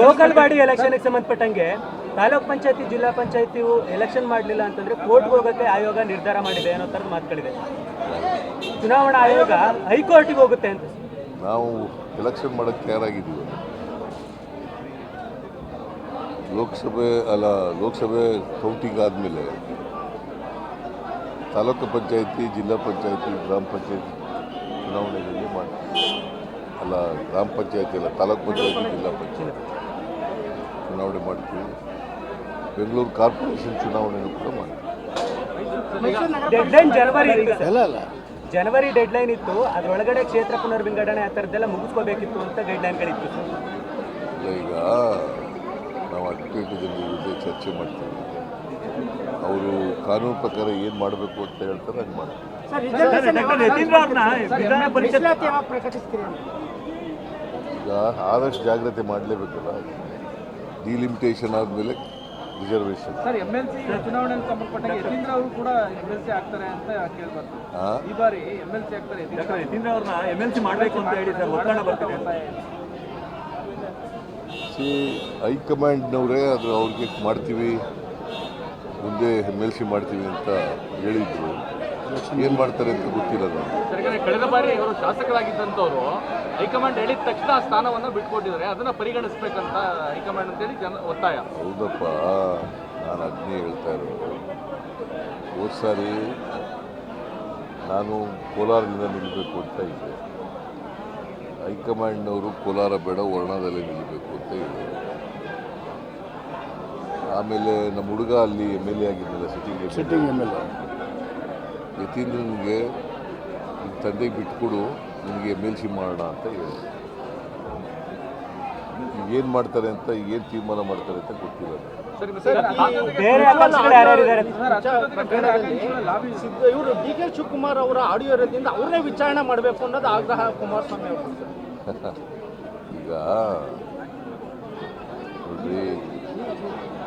Local body ಎಲೆಕ್ಷನ್ಗೆ ಸಂಬಂಧಪಟ್ಟಂಗೆ ತಾಲೂಕ್ ಪಂಚಾಯತಿ ಜಿಲ್ಲಾ ಪಂಚಾಯತಿ ಎಲೆಕ್ಷನ್ ಮಾಡಲಿಲ್ಲ ಅಂತಂದ್ರೆ ಕೋರ್ಟ್ಗೆ ಹೋಗೋಕ್ಕೆ ಆಯೋಗ ನಿರ್ಧಾರ ಮಾಡಿದೆ ಅನ್ನೋ ಥರದ ಮಾತುಗಳಿದೆ. ಚುನಾವಣಾ ಆಯೋಗ ಹೈಕೋರ್ಟ್ಗೆ ಹೋಗುತ್ತೆ ಅಂತ. ನಾವು ಎಲೆಕ್ಷನ್ ಮಾಡೋಕ್ಕೆ ತಯಾರಾಗಿದ್ದೀವಿ. ಲೋಕಸಭೆ ಕೌಂಟಿಂಗ್ ಆದಮೇಲೆ ತಾಲೂಕು ಪಂಚಾಯತಿ ಜಿಲ್ಲಾ ಪಂಚಾಯತಿ ಗ್ರಾಮ ಪಂಚಾಯತಿ ಚುನಾವಣೆಯಲ್ಲಿ ಮಾಡ್ತೀವಿ. ಗ್ರಾಮ ಪಂಚಾಯತಿ ಅಲ್ಲ, ತಾಲೂಕು ಪಂಚಾಯತಿ ಜಿಲ್ಲಾ ಪಂಚಾಯತಿ ಚುನಾವಣೆ ಮಾಡ್ತೀವಿ. ಬೆಂಗಳೂರು ಕಾರ್ಪೊರೇಷನ್ ಚುನಾವಣೆಯನ್ನು ಕೂಡ ಮಾಡ್ತೀವಿ. ಜನವರಿ ಡೆಡ್ಲೈನ್ ಇತ್ತು, ಅದರೊಳಗಡೆ ಕ್ಷೇತ್ರ ಪುನರ್ವಿಂಗಡಣೆ ಆ ಥರದ್ದೆಲ್ಲ ಮುಗಿಸ್ಕೋಬೇಕಿತ್ತು ಅಂತ ಗೈಡ್ಲೈನ್ಗಳಿತ್ತು. ಈಗ ನಾವು ಅಡ್ವೊಕೇಟ್ ಜನರ ಜೊತೆ ಚರ್ಚೆ ಮಾಡ್ತೀವಿ. ಅವರು ಕಾನೂನು ಪ್ರಕಾರ ಏನು ಮಾಡಬೇಕು ಅಂತ ಹೇಳ್ತಾರೆ ಹಂಗೆ ಮಾಡ್ತೀವಿ. ಈಗ ಆದಷ್ಟು ಜಾಗ್ರತೆ ಮಾಡಲೇಬೇಕಲ್ಲ. ಡಿಲಿಮಿಟೇಷನ್ ಆದಮೇಲೆ ರಿಸರ್ವೇಷನ್. MLC ಚುನಾವಣೆಗೆ ಸಂಬಂಧಪಟ್ಟ ಯತೀಂದ್ರ ಅವರು ಕೂಡ MLC ಆಗ್ತಾರೆ ಅಂತ ಕೇಳ್ಬಾರ್ದು. ಈ ಬಾರಿ MLC ಆಗ್ತಾರೆ ಯತೀಂದ್ರ ಅವ್ರನ್ನ MLC ಮಾಡಬೇಕು ಅಂತ ಹೇಳಿ ಸರ್ ಒತ್ತಡ ಬರ್ತಿದೆ ಅಂತ. ಹೈಕಮಾಂಡ್ನವರೇ ಅದು ಅವ್ರಿಗೆ ಮಾಡ್ತೀವಿ, ಮುಂದೆ MLC ಮಾಡ್ತೀವಿ ಅಂತ ಹೇಳಿದ್ರು. ಏನು ಮಾಡ್ತಾರೆ ಅಂತ ಗೊತ್ತಿಲ್ಲ. ಕಳೆದ ಬಾರಿ ಅವರು ಶಾಸಕರಾಗಿದ್ದಂಥವ್ರು ಹೈಕಮಾಂಡ್ ಹೇಳಿದ ತಕ್ಷಣ ಆ ಸ್ಥಾನವನ್ನು ಬಿಟ್ಕೊಟ್ಟಿದ್ದಾರೆ, ಅದನ್ನು ಪರಿಗಣಿಸ್ಬೇಕಂತ ಹೈಕಮಾಂಡ್ ಅಂತೇಳಿ ಒತ್ತಾಯ. ಹೌದಪ್ಪ, ನಾನು ಅದನ್ನೇ ಹೇಳ್ತಾ ಇರೋದು. ಹೋದ ಸಾರಿ ನಾನು ಕೋಲಾರದಿಂದ ನಿಲ್ಲಬೇಕು ಅಂತ ಇದ್ದೆ. ಹೈಕಮಾಂಡ್ನವರು ಕೋಲಾರ ಬೇಡ ವರ್ಣದಲ್ಲೇ ನಿಲ್ಲಬೇಕು ಅಂತ ಹೇಳಿದರು. ಆಮೇಲೆ ನಮ್ಮ ಹುಡುಗ ಅಲ್ಲಿ MLA ಆಗಿದ್ದಲ್ಲ, ಸಿಟ್ಟಿಂಗ್ MLA, ಯತೀಂದ್ರನಿಗೆ ನಿಮ್ಮ ತಂದೆಗೆ ಬಿಟ್ಕೊಡು, ನಿನಗೆ MLC ಮಾಡೋಣ ಅಂತ ಹೇಳಿದ್ರು. ಏನು ಮಾಡ್ತಾರೆ ಅಂತ, ಏನು ತೀರ್ಮಾನ ಮಾಡ್ತಾರೆ ಅಂತ ಗೊತ್ತಿಲ್ಲ. ಇವರು DK ಶಿವಕುಮಾರ್ ಅವರ ಆಡಿಯೋ ಇರೋದ್ರಿಂದ ಅವ್ರನ್ನೇ ವಿಚಾರಣೆ ಮಾಡಬೇಕು ಅನ್ನೋದು ಆಗ್ರಹ ಕುಮಾರಸ್ವಾಮಿ ಅವರು. ಈಗ ನೋಡ್ರಿ,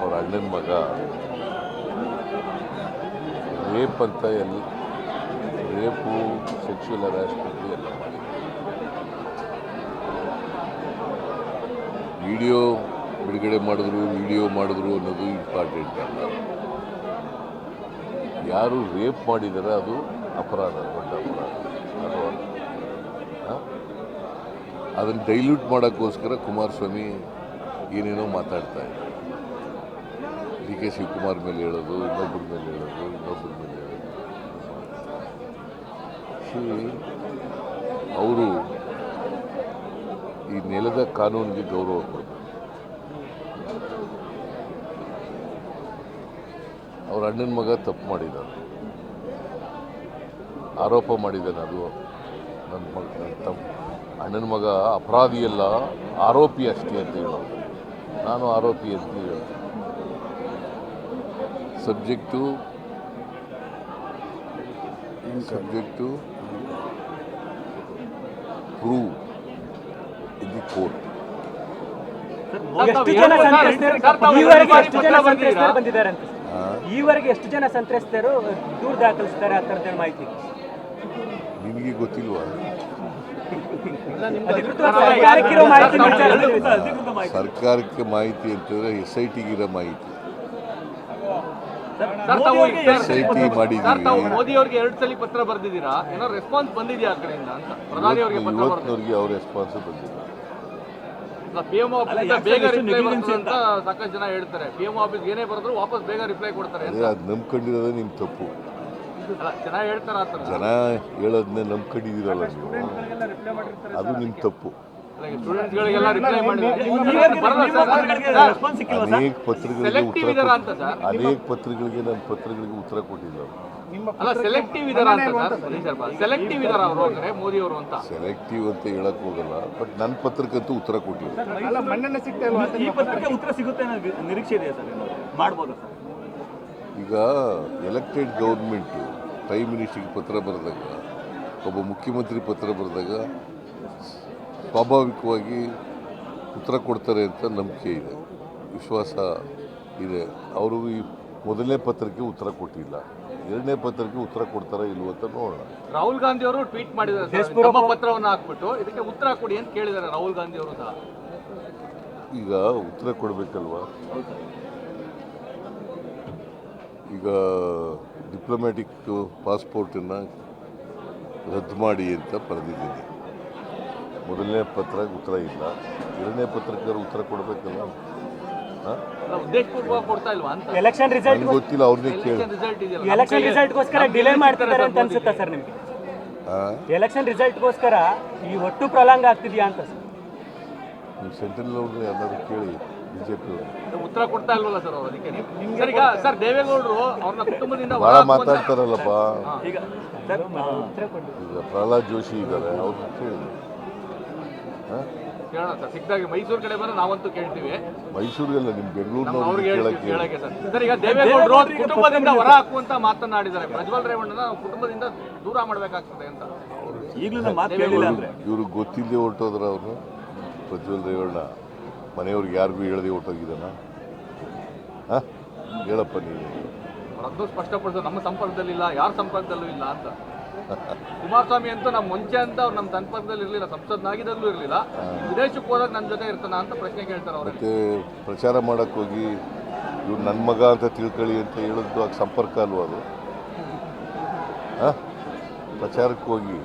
ಅವ್ರ ಅಣ್ಣನ ಮಗ ರೇಪ್ ಅಂತ ರೇಪು, ಸೆಕ್ಸುವಲ್ ಹರಾಸ್ಮೆಂಟ್ ಎಲ್ಲ ಮಾಡಿ ವಿಡಿಯೋ ಬಿಡುಗಡೆ ಮಾಡಿದ್ರು ಅನ್ನೋದು ಇಂಪಾರ್ಟೆಂಟ್ ಅಲ್ಲ. ಯಾರು ರೇಪ್ ಮಾಡಿದ್ದಾರೆ ಅದು ಅಪರಾಧ, ದೊಡ್ಡ ಅಪರಾಧ. ಅದನ್ನು ಡೈಲ್ಯೂಟ್ ಮಾಡೋಕ್ಕೋಸ್ಕರ ಕುಮಾರಸ್ವಾಮಿ ಏನೇನೋ ಮಾತಾಡ್ತಾ ಇದ್ದಾರೆ. DK ಶಿವಕುಮಾರ್ ಮೇಲೆ ಹೇಳೋದು, ಇನ್ನೊಬ್ಬರ ಮೇಲೆ ಹೇಳೋದು. ಅವರು ಈ ನೆಲದ ಕಾನೂನಿಗೆ ಗೌರವ ಕೊಡಬೇಕು. ಅವ್ರ ಅಣ್ಣನ ಮಗ ತಪ್ಪು ಮಾಡಿದ್ದಾನೆ, ಆರೋಪ ಮಾಡಿದ್ದಾನೆ. ಅದು ನನ್ನ ಅಣ್ಣನ ಮಗ ಅಪರಾಧಿಯಲ್ಲ, ಆರೋಪಿ ಅಷ್ಟೇ ಅಂತ ಹೇಳೋದು. ನಾನು ಆರೋಪಿ ಅಂತ ಹೇಳ್ತೀನಿ. Subject prove in the court. ಈವರೆಗೆ ಎಷ್ಟು ಜನ ಸಂತ್ರಸ್ತರು ದೂರು ದಾಖಲಿಸ್ತಾರೆ ಆ ಥರದ ಮಾಹಿತಿ ನಿಮಗೆ ಗೊತ್ತಿಲ್ವಾ? ಸರ್ಕಾರಕ್ಕೆ ಮಾಹಿತಿ ಅಂತಂದ್ರೆ SIT ಗಿರೋ ಮಾಹಿತಿ. SIT ಮಾಡಿದ್ದೀವಿ. ಮೋದಿ ಅವರಿಗೆ 2 ಸಲ ಪತ್ರ ಬರೆದಿದ್ದೀರಾ, ಏನೋ ರೆಸ್ಪಾನ್ಸ್ ಬಂದಿದೆಯಾ ಆ ಕಡೆಯಿಂದ ಅಂತ? ಪ್ರಧಾನಿ ಅವರಿಗೆ ಇವತ್ತಿನವರಿಗೆ ಅವ್ರ ರೆಸ್ಪಾನ್ಸ್ ಬಂದಿಲ್ಲ. PM ಆಫೀಸ್ ಬೇಗ ರಿಪ್ಲೈ ಬರ್ತದೆ ಅಂತ ಸಾಕಷ್ಟು ಜನ ಹೇಳ್ತಾರೆ. PM ಆಫೀಸ್ ಏನೇ ಬರೆದ್ರು ವಾಪಸ್ ಬೇಗ ರಿಪ್ಲೈ ಕೊಡ್ತಾರೆ. ಅದು ನಂಬ್ಕೊಂಡಿರೋದೇ ನಿಮ್ಮ ತಪ್ಪು. ಜನ ಹೇಳ್ತಾರೆ ಆ ಥರ. ಜನ ಹೇಳೋದನ್ನೇ ನಂಬ್ಕೊಂಡಿದ್ದೀರಲ್ಲ ನೀವು, ಅದು ನಿಮ್ಮ ತಪ್ಪು. ಸ್ಟೂಡೆಂಟ್ಸ್ಗಳಿಗೆಲ್ಲ ರಿಪ್ಲೈ ಮಾಡಿ ಅನೇಕ ಪತ್ರಗಳಿಗೆ ನನ್ನ ಪತ್ರಗಳಿಗೆ ಉತ್ತರ ಕೊಟ್ಟಿಲ್ಲ. ಅಲ್ಲ, ಸೆಲೆಕ್ಟಿವ್ ಇದಾರ ಅಂತ ಸೆಲೆಕ್ಟಿವ್ ಇದಾರ ಅವರು ಅಂದ್ರೆ ಮೋದಿ ಅವರು ಅಂತ. ಸೆಲೆಕ್ಟಿವ್ ಅಂತ ಹೇಳಕ್ ಹೋಗಲ್ಲ, ಬಟ್ ನನ್ನ ಪತ್ರಕ್ಕಂತೂ ಉತ್ತರ ಕೊಟ್ಟಿಲ್ಲ. ಈ ಪತ್ರಕ್ಕೆ ಉತ್ತರ ಸಿಗುತ್ತೆ ನಿರೀಕ್ಷೆ ಇದೆ ಸರ್, ಮಾಡ್ಬೋದು ಸರ್. ಈಗ ಎಲೆಕ್ಟೆಡ್ ಗೌರ್ಮೆಂಟು ಪ್ರೈಮ್ ಮಿನಿಸ್ಟರ್ಗೆ ಪತ್ರ ಬರೆದಾಗ, ಒಬ್ಬ ಮುಖ್ಯಮಂತ್ರಿ ಪತ್ರ ಬರೆದಾಗ ಸ್ವಾಭಾವಿಕವಾಗಿ ಉತ್ತರ ಕೊಡ್ತಾರೆ ಅಂತ ನಂಬಿಕೆ ಇದೆ, ವಿಶ್ವಾಸ ಇದೆ. ಅವರು ಈ ಮೊದಲನೇ ಪತ್ರಕ್ಕೆ ಉತ್ತರ ಕೊಟ್ಟಿಲ್ಲ, ಎರಡನೇ ಪತ್ರಕ್ಕೆ ಉತ್ತರ ಕೊಡ್ತಾರಾ ಇಲ್ವ ಅಂತ ನೋಡೋಣ. ರಾಹುಲ್ ಗಾಂಧಿ ಅವರು ಟ್ವೀಟ್ ಮಾಡಿದ್ದಾರೆ, ನಮ್ಮ ಪತ್ರವನ್ನು ಹಾಕ್ಬಿಟ್ಟು ಇದಕ್ಕೆ ಉತ್ತರ ಕೊಡಿ ಅಂತ ಕೇಳಿದ್ದಾರೆ ರಾಹುಲ್ ಗಾಂಧಿ ಅವರು ಸಹ. ಈಗ ಉತ್ತರ ಕೊಡಬೇಕಲ್ವಾ? ಈಗ ಡಿಪ್ಲೊಮ್ಯಾಟಿಕ್ ಪಾಸ್ಪೋರ್ಟನ್ನು ರದ್ದು ಮಾಡಿ ಅಂತ ಬರೆದಿದ್ದೀನಿ. ಮೊದಲನೇ ಪತ್ರ ಉತ್ತರ ಇಲ್ಲ, ಎರಡನೇ ಪತ್ರಕ್ಕೆ ಉತ್ತರ ಕೊಡಬೇಕಲ್ಲ. ಉದ್ದೇಶಪೂರ್ವಕ ಕೊಡ್ತಾ ಇಲ್ವಾ ಅಂತ ಎಲೆಕ್ಷನ್ ರಿಸಲ್ಟ್ ನನಗೆ ಗೊತ್ತಿಲ್ಲ, ಅವ್ರನ್ನೇ ಕೇಳಿ. ರಿಸಲ್ಟ್ ಇದೆಯಲ್ಲ ಎಲೆಕ್ಷನ್ ರಿಸಲ್ಟ್ಗೋಸ್ಕರ ಡಿಲೇ ಮಾಡ್ತಿದ್ದಾರೆ ಅಂತ ಅನ್ಸುತ್ತಾ ಸರ್ ನಿಮಗೆ? ಎಲೆಕ್ಷನ್ ರಿಸಲ್ಟ್ಗೋಸ್ಕರ ಈ ಒಟ್ಟು ಪ್ರೊಲಾಂಗ್ ಆಗ್ತಿದೆಯಾ ಅಂತ ಸರ್? ನೀವು ಸೆಂಟ್ರಲ್ ಅವ್ರನ್ನ ಯಾರು ಕೇಳಿ, ಬಿಜೆಪಿ ಅವರು ಉತ್ತರ ಕೊಡ್ತಾ ಇಲ್ವಲ್ಲ ಸರ್ ಅವರು. ಅದಕ್ಕೆ ಸರ್ ಈಗ ಸರ್ ದೇವೇಗೌಡರು ಅವ್ರನ್ನ ಕುಟುಂಬದಿಂದ ಭಾಳ ಮಾತಾಡ್ತಾರಲ್ಲಪ್ಪ. ಈಗ ಈಗ ಪ್ರಹ್ಲಾದ್ ಜೋಶಿ ಇದ್ದಾರೆ, ಅವ್ರನ್ನ ಕೇಳಿ. ಕೇಳೋಣ ಸರ್, ಸಿಕ್ಕಾಗಿ ಮೈಸೂರು ಕಡೆ ಬಂದ್ರೆ ನಾವಂತೂ ಕೇಳ್ತೀವಿ. ಮೈಸೂರಿಗೆಲ್ಲ ನಿಮ್ಮ ಬೆಂಗಳೂರಿನವ್ರಿಗೆ ಅವ್ರಿಗೆ ಕೇಳಕ್ಕೆ ಕೇಳಕ್ಕೆ ಸರ್ ಈಗ ದೇವೇಗೌಡರು ಕುಟುಂಬದಿಂದ ಹೊರ ಹಾಕುವಂತ ಮಾತನಾಡಿದ್ದಾರೆ. ಪ್ರಜ್ವಲ್ ರೇವಣ್ಣನ ಕುಟುಂಬದಿಂದ ದೂರ ಮಾಡಬೇಕಾಗ್ತದೆ ಅಂತ ಈಗಲೂ ಮಾತು ಕೇಳಿಲ್ಲ ಅಂದ್ರೆ ಇವ್ರಿಗೆ ಗೊತ್ತಿಲ್ಲದೆ ಹೊರಟೋದ್ರ ಅವರು. ಪ್ರಜ್ವಲ್ ರೇವಣ್ಣ ಮನೆಯವ್ರಿಗೆ ಯಾರಿಗೂ ಹೇಳದೆ ಹೊರಟೋಗಿದ್ದಾನ? ಹೇಳಪ್ಪ ನೀನು. ಅವ್ರದ್ದು ಸ್ಪಷ್ಟಪಡಿಸೋದು ನಮ್ಮ ಸಂಪರ್ಕದಲ್ಲಿಲ್ಲ, ಯಾರ ಸಂಪರ್ಕದಲ್ಲೂ ಇಲ್ಲ ಅಂತ. ಕುಮಾರಸ್ವಾಮಿ ಅಂತೂ ನಮ್ಮ ಮುಂಚೆ ಅಂತ ಅವ್ರು ನಮ್ಮ ಸಂಪರ್ಕದಲ್ಲಿ ಇರಲಿಲ್ಲ, ಸಂಸದನಾಗಿದ್ದಲ್ಲೂ ಇರಲಿಲ್ಲ. ವಿದೇಶಕ್ಕೆ ಹೋದಾಗ ನನ್ನ ಜೊತೆ ಇರ್ತಾನ ಅಂತ ಪ್ರಶ್ನೆ ಕೇಳ್ತಾರೆ ಅವ್ರು. ಮತ್ತೆ ಪ್ರಚಾರ ಮಾಡಕ್ಕೆ ಹೋಗಿ ಇವ್ರು ನನ್ನ ಮಗ ಅಂತ ತಿಳ್ಕೊಳ್ಳಿ ಅಂತ ಹೇಳಿದ್ದು ಆಗ ಸಂಪರ್ಕ ಅಲ್ವ ಅದು? ಪ್ರಚಾರಕ್ಕೆ ಹೋಗಿ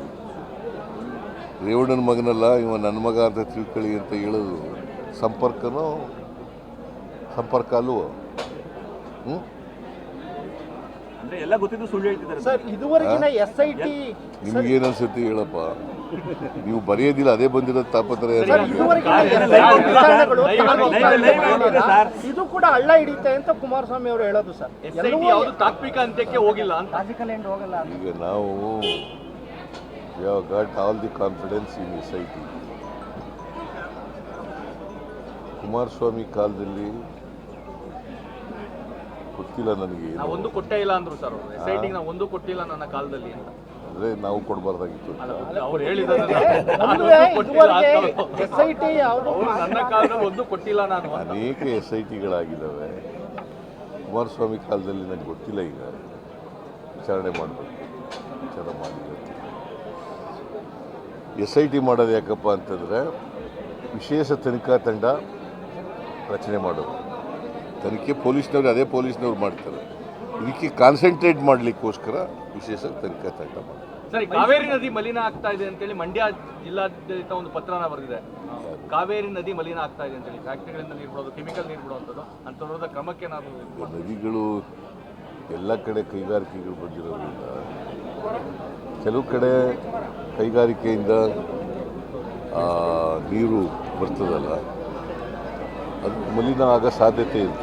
ರೇವಣ್ಣನ ಮಗನಲ್ಲ ಇವ ನನ್ನ ಮಗ ಅಂತ ತಿಳ್ಕೊಳ್ಳಿ ಅಂತ ಹೇಳೋದು ಸಂಪರ್ಕ ಅಲ್ವ? ಅಂದ್ರೆ ಎಲ್ಲ ಗೊತ್ತಿದ್ದು ಸುಳ್ಳು ಹೇಳ್ತಿದ್ದಾರೆ ಸರ್. ಇದುವರೆಗಿನ SIT ನಿಮ್ಗೇನು ಅನ್ಸುತ್ತೆ ಹೇಳಪ್ಪ? ನೀವು ಬರೆಯೋದಿಲ್ಲ, ಅದೇ ಬಂದಿರೋದು ತಾಪತ್ರ. ಇದು ಕೂಡ ಹಳ್ಳ ಹಿಡಿತೆ ಅಂತ ಕುಮಾರಸ್ವಾಮಿ ಅವರು ಹೇಳೋದು ಸರ್. ಯಾವುದು ತಾತ್ವಿಕ ಅಂತ್ಯಕ್ಕೆ ಹೋಗಿಲ್ಲ ಅಂತ. ಈಗ ನಾವು got all the confidence in SIT. Kumaraswamy ಕಾಲದಲ್ಲಿ ಗೊತ್ತಿಲ್ಲ ನನಗೆ, ನಾವು ಒಂದು ಕೊಟ್ಟೇ ಇಲ್ಲ ಅಂದ್ರು ಸರ್ ಅವರು. SIT ನಾವು ಒಂದು ಕೊಟ್ಟಿಲ್ಲ ನನ್ನ ಕಾಲದಲ್ಲಿ ಅಂತ. ಅಂದರೆ ನಾವು ಕೊಡಬಾರ್ದಾಗಿತ್ತು. ಅವ್ರು ಹೇಳಿದ್ದಾರೆ SIT ಯಾವುದು ನನ್ನ ಕಾಲದಲ್ಲಿ ಒಂದು ಕೊಟ್ಟಿಲ್ಲ ನಾನು. ಅನೇಕ SITಗಳಾಗಿದ್ದಾವೆ. ಕುಮಾರಸ್ವಾಮಿ ಕಾಲದಲ್ಲಿ ನನಗೆ ಗೊತ್ತಿಲ್ಲ. ಈಗ ವಿಚಾರಣೆ ಮಾಡಬೇಕು, ವಿಚಾರ ಮಾಡಿಲ್ಲ. SIT ಮಾಡೋದು ಯಾಕಪ್ಪ ಅಂತಂದರೆ ವಿಶೇಷ ತನಿಖಾ ತಂಡ ರಚನೆ ಮಾಡೋದು. ತನಿಖೆ ಪೊಲೀಸ್ನವ್ರು ಅದೇ ಪೊಲೀಸ್ನವ್ರು ಮಾಡ್ತಾರೆ. ಇದಕ್ಕೆ ಕಾನ್ಸಂಟ್ರೇಟ್ ಮಾಡಲಿಕ್ಕೋಸ್ಕರ ವಿಶೇಷ ತನಿಖಾ ತಂಡ ಮಾಡಿ. ಸರಿ, ಕಾವೇರಿ ನದಿ ಮಲಿನ ಆಗ್ತಾ ಇದೆ ಅಂತೇಳಿ ಮಂಡ್ಯ ಜಿಲ್ಲಾಡಳಿತ ಒಂದು ಪತ್ರನ ಬರೆದಿದೆ. ಕಾವೇರಿ ನದಿ ಮಲಿನ ಆಗ್ತಾ ಇದೆ ಅಂತೇಳಿ ಫ್ಯಾಕ್ಟ್ರಿಗಳಿಂದ ನೀರು ಬಿಡೋದು, ಕೆಮಿಕಲ್ ನೀರು ಬಿಡುವಂಥದ್ದು ಅಂಥವ್ರದ ಕ್ರಮಕ್ಕೆ ನಾವು ನದಿಗಳು ಎಲ್ಲ ಕಡೆ ಕೈಗಾರಿಕೆಗಳು ಬಂದಿರೋದ್ರಿಂದ ಕೆಲವು ಕಡೆ ಕೈಗಾರಿಕೆಯಿಂದ ನೀರು ಬರ್ತದಲ್ಲ, ಅದು ಮಲಿನ ಆಗೋ ಸಾಧ್ಯತೆ ಇದೆ.